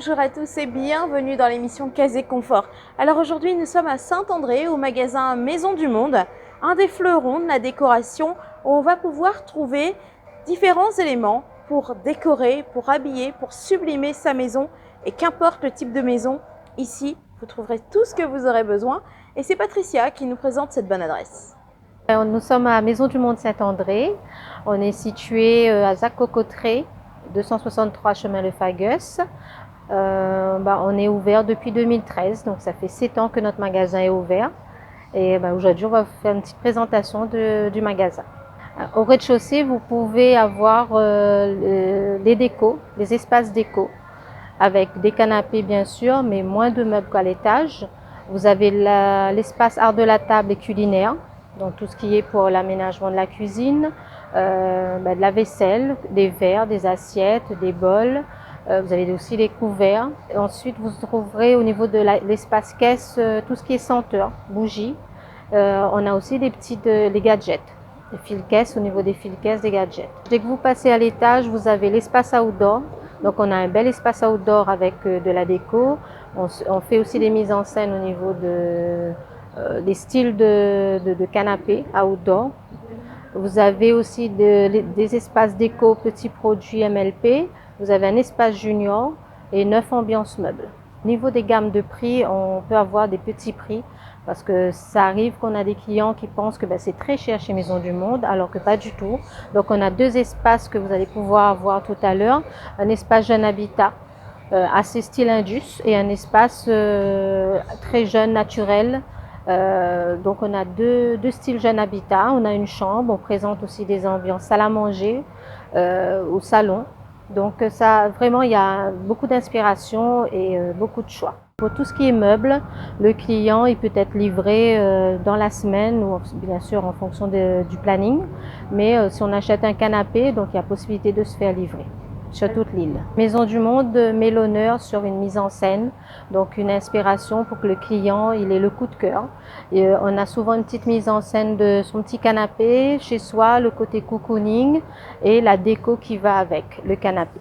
Bonjour à tous et bienvenue dans l'émission Casé Confort. Alors aujourd'hui nous sommes à Saint-André au magasin Maison du Monde, un des fleurons de la décoration où on va pouvoir trouver différents éléments pour décorer, pour habiller, pour sublimer sa maison et qu'importe le type de maison, ici vous trouverez tout ce que vous aurez besoin et c'est Patricia qui nous présente cette bonne adresse. Nous sommes à Maison du Monde Saint-André. On est situé à Zac-Cocotré, 263 chemin Le Fagus. On est ouvert depuis 2013, donc ça fait 7 ans que notre magasin est ouvert. Et aujourd'hui, on va vous faire une petite présentation du magasin. Au rez-de-chaussée, vous pouvez avoir les décos, les espaces déco, avec des canapés bien sûr, mais moins de meubles qu'à l'étage. Vous avez l'espace art de la table et culinaire. Donc tout ce qui est pour l'aménagement de la cuisine, de la vaisselle, des verres, des assiettes, des bols. Vous avez aussi les couverts. Et ensuite, vous trouverez au niveau de l'espace caisse tout ce qui est senteur, bougies. On a aussi les gadgets, les fils caisse au niveau des fils caisse, des gadgets. Dès que vous passez à l'étage, vous avez l'espace outdoor. Donc on a un bel espace outdoor avec de la déco. On fait aussi des mises en scène au niveau des styles de canapés outdoor. Vous avez aussi des espaces déco, petits produits MLP. Vous avez un espace junior et 9 ambiances meubles. Au niveau des gammes de prix, on peut avoir des petits prix parce que ça arrive qu'on a des clients qui pensent que c'est très cher chez Maison du Monde, alors que pas du tout. Donc on a deux espaces que vous allez pouvoir voir tout à l'heure. Un espace jeune habitat, assez style Indus, et un espace très jeune, naturel. Donc on a deux styles jeune habitat. On a une chambre, on présente aussi des ambiances salle à manger au salon. Donc ça, vraiment, il y a beaucoup d'inspiration et beaucoup de choix. Pour tout ce qui est meubles, le client il peut être livré dans la semaine ou bien sûr en fonction du planning. Mais si on achète un canapé, donc il y a possibilité de se faire livrer sur toute l'île. Maison du Monde met l'honneur sur une mise en scène, donc une inspiration pour que le client il ait le coup de cœur. Et on a souvent une petite mise en scène de son petit canapé chez soi, le côté cocooning et la déco qui va avec le canapé.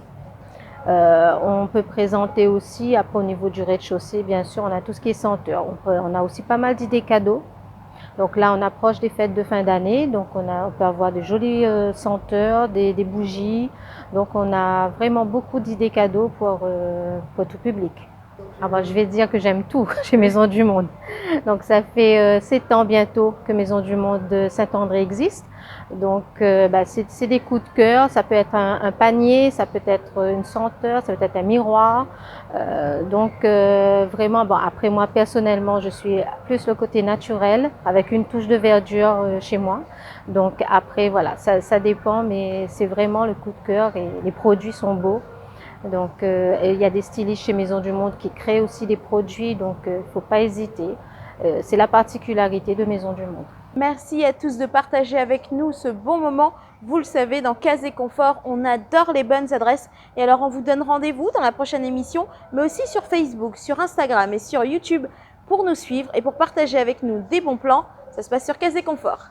On peut présenter aussi, après au niveau du rez-de-chaussée, bien sûr, on a tout ce qui est senteur. On a aussi pas mal d'idées cadeaux. Donc là, on approche des fêtes de fin d'année, donc on peut avoir de jolies senteurs, des bougies. Donc on a vraiment beaucoup d'idées cadeaux pour tout public. Alors je vais dire que j'aime tout chez Maison du Monde. Donc ça fait 7 ans bientôt que Maison du Monde de Saint-André existe. Donc c'est des coups de cœur, ça peut être un panier, ça peut être une senteur, ça peut être un miroir. Vraiment, après moi personnellement, je suis plus le côté naturel avec une touche de verdure chez moi. Donc après voilà, ça dépend, mais c'est vraiment le coup de cœur et les produits sont beaux. Donc il y a des stylistes chez Maison du Monde qui créent aussi des produits, donc il ne faut pas hésiter. C'est la particularité de Maison du Monde. Merci à tous de partager avec nous ce bon moment. Vous le savez, dans Casé Confort, on adore les bonnes adresses. Et alors, on vous donne rendez-vous dans la prochaine émission, mais aussi sur Facebook, sur Instagram et sur YouTube pour nous suivre et pour partager avec nous des bons plans. Ça se passe sur Casé Confort.